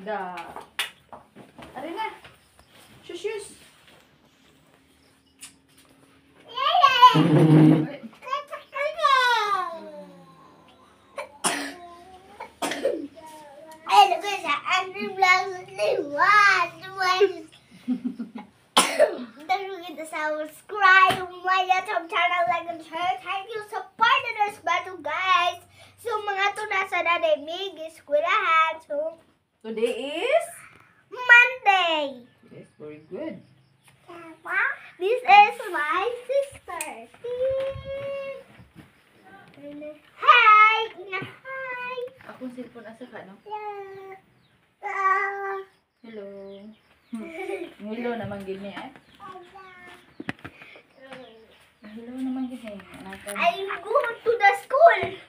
Da. Ari na. Shush. Don't forget to subscribe to my YouTube channel, like and share. Thank you sa partners ba to guys. So mga to nasa dademig eskwelahan. So Today is? Monday. Yes, very good. This is my sister. Hi! Hi! Akong cellphone asa ka, no? Hello. Hello naman gini eh. Hello naman gini. I go to the school.